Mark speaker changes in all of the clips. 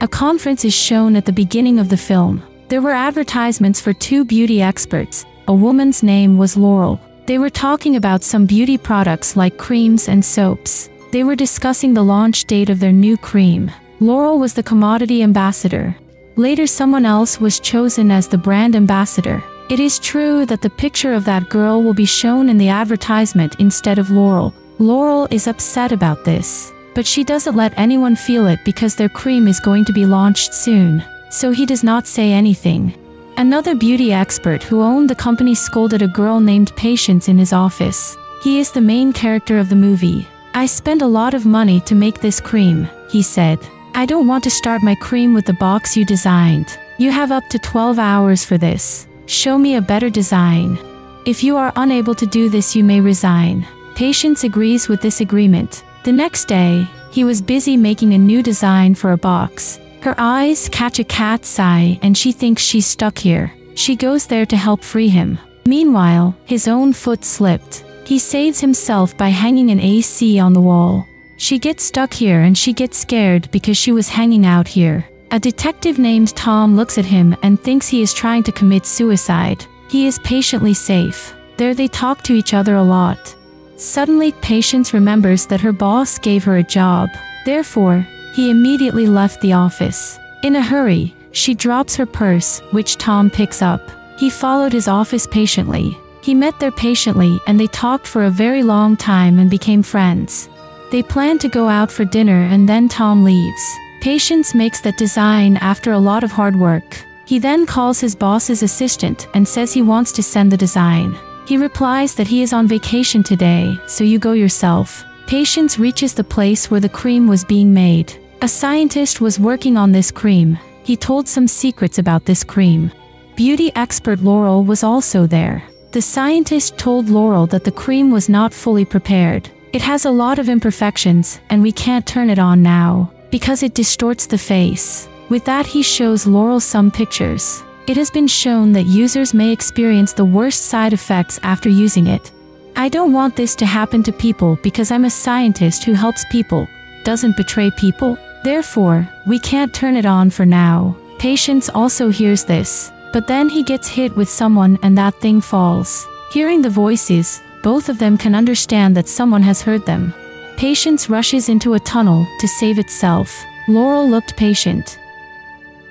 Speaker 1: A conference is shown at the beginning of the film. There were advertisements for 2 beauty experts. A woman's name was Laurel. They were talking about some beauty products like creams and soaps. They were discussing the launch date of their new cream. Laurel was the commodity ambassador. Later someone else was chosen as the brand ambassador. It is true that the picture of that girl will be shown in the advertisement instead of Laurel. Laurel is upset about this, but she doesn't let anyone feel it because their cream is going to be launched soon, so he does not say anything. Another beauty expert who owned the company scolded a girl named Patience in his office. He is the main character of the movie. "I spent a lot of money to make this cream," he said. "I don't want to start my cream with the box you designed. You have up to 12 hours for this. Show me a better design. If you are unable to do this, you may resign." Patience agrees with this agreement. The next day, he was busy making a new design for a box. Her eyes catch a cat's eye and she thinks she's stuck here. She goes there to help free him. Meanwhile, his own foot slipped. He saves himself by hanging an AC on the wall. She gets stuck here and she gets scared because she was hanging out here. A detective named Tom looks at him and thinks he is trying to commit suicide. He is patiently safe. There they talk to each other a lot. Suddenly, Patience remembers that her boss gave her a job. Therefore, he immediately left the office. In a hurry, she drops her purse, which Tom picks up. He followed his office patiently. He met there patiently and they talked for a very long time and became friends. They plan to go out for dinner and then Tom leaves. Patience makes that design after a lot of hard work. He then calls his boss's assistant and says he wants to send the design. He replies that he is on vacation today, so you go yourself. Patience reaches the place where the cream was being made. A scientist was working on this cream. He told some secrets about this cream. Beauty expert Laurel was also there. The scientist told Laurel that the cream was not fully prepared. It has a lot of imperfections, and we can't turn it on now, because it distorts the face. With that, he shows Laurel some pictures. It has been shown that users may experience the worst side effects after using it. "I don't want this to happen to people because I'm a scientist who helps people, doesn't betray people. Therefore, we can't turn it on for now." Patience also hears this, but then he gets hit with someone and that thing falls. Hearing the voices, both of them can understand that someone has heard them. Patience rushes into a tunnel to save itself. Laurel looked patient.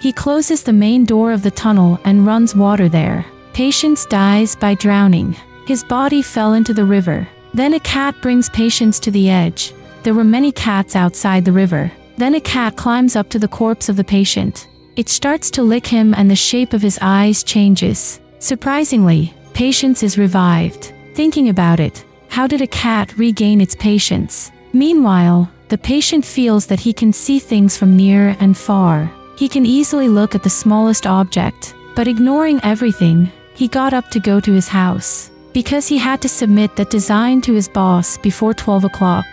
Speaker 1: He closes the main door of the tunnel and runs water there. Patience dies by drowning. His body fell into the river. Then a cat brings Patience to the edge. There were many cats outside the river. Then a cat climbs up to the corpse of the patient. It starts to lick him and the shape of his eyes changes. Surprisingly, Patience is revived. Thinking about it, how did a cat regain its patience? Meanwhile, the patient feels that he can see things from near and far. He can easily look at the smallest object, but ignoring everything, he got up to go to his house, because he had to submit that design to his boss before 12 o'clock.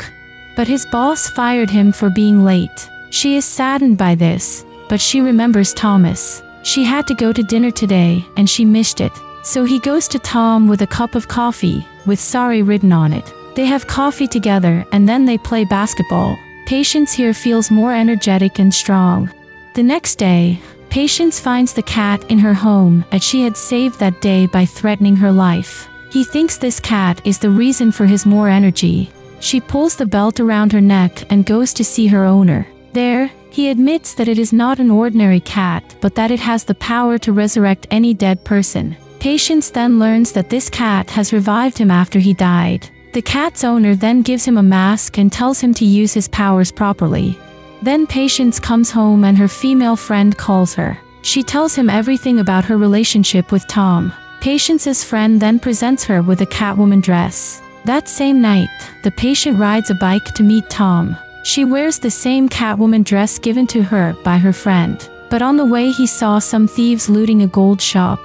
Speaker 1: But his boss fired him for being late. She is saddened by this, but she remembers Thomas. She had to go to dinner today, and she missed it. So he goes to Tom with a cup of coffee, with sorry written on it. They have coffee together and then they play basketball. Patience here feels more energetic and strong. The next day, Patience finds the cat in her home as she had saved that day by threatening her life. He thinks this cat is the reason for his more energy. She pulls the belt around her neck and goes to see her owner. There, he admits that it is not an ordinary cat, but that it has the power to resurrect any dead person. Patience then learns that this cat has revived him after he died. The cat's owner then gives him a mask and tells him to use his powers properly. Then Patience comes home and her female friend calls her. She tells him everything about her relationship with Tom. Patience's friend then presents her with a Catwoman dress. That same night, the patient rides a bike to meet Tom. She wears the same Catwoman dress given to her by her friend. But on the way he saw some thieves looting a gold shop.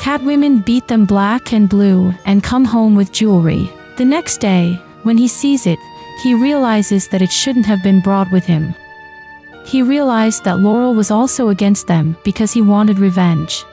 Speaker 1: Catwoman beat them black and blue and come home with jewelry. The next day, when he sees it, he realizes that it shouldn't have been brought with him. He realized that Laurel was also against them because he wanted revenge.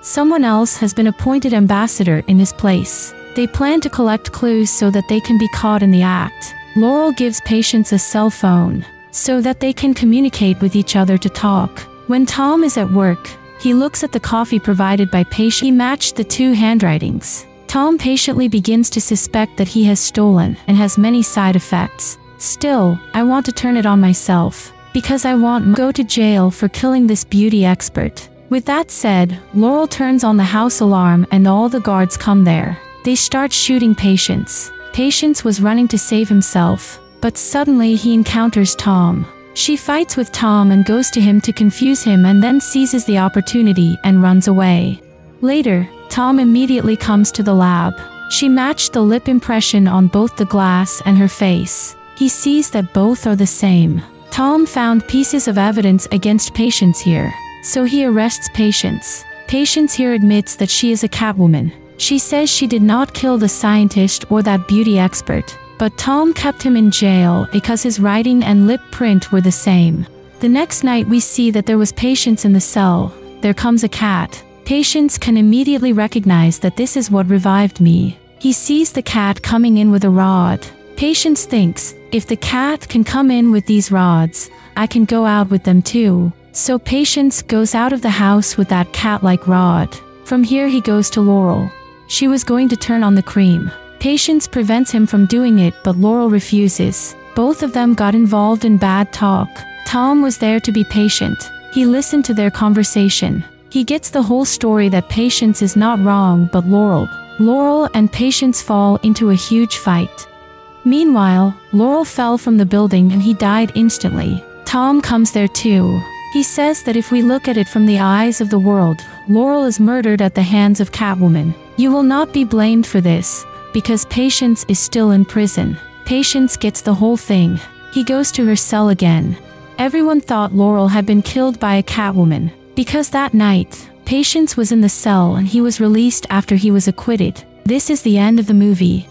Speaker 1: Someone else has been appointed ambassador in his place. They plan to collect clues so that they can be caught in the act. Laurel gives Patience a cell phone. so that they can communicate with each other to talk. When Tom is at work, he looks at the coffee provided by Patience. He matched the two handwritings. Tom patiently begins to suspect that he has stolen and has many side effects. Still, I want to turn it on myself, because I want to go to jail for killing this beauty expert. With that said, Laurel turns on the house alarm and all the guards come there. They start shooting Patience. Patience was running to save himself, but suddenly he encounters Tom. She fights with Tom and goes to him to confuse him and then seizes the opportunity and runs away. Later, Tom immediately comes to the lab. She matched the lip impression on both the glass and her face. He sees that both are the same. Tom found pieces of evidence against Patience here, so he arrests Patience. Patience here admits that she is a Catwoman. She says she did not kill the scientist or that beauty expert, but Tom kept him in jail because his writing and lip print were the same. The next night we see that there was Patience in the cell. There comes a cat. Patience can immediately recognize that this is what revived me. He sees the cat coming in with a rod. Patience thinks, if the cat can come in with these rods, I can go out with them too. So Patience goes out of the house with that cat-like rod. From here he goes to Laurel. She was going to turn on the cream. Patience prevents him from doing it, but Laurel refuses. Both of them got involved in bad talk. Tom was there to be patient. He listened to their conversation. He gets the whole story that Patience is not wrong but Laurel. Laurel and Patience fall into a huge fight. Meanwhile, Laurel fell from the building and he died instantly. Tom comes there too. He says that if we look at it from the eyes of the world, Laurel is murdered at the hands of Catwoman. You will not be blamed for this, because Patience is still in prison. Patience gets the whole thing. He goes to her cell again. Everyone thought Laurel had been killed by a Catwoman, because that night, Patience was in the cell and he was released after he was acquitted. This is the end of the movie.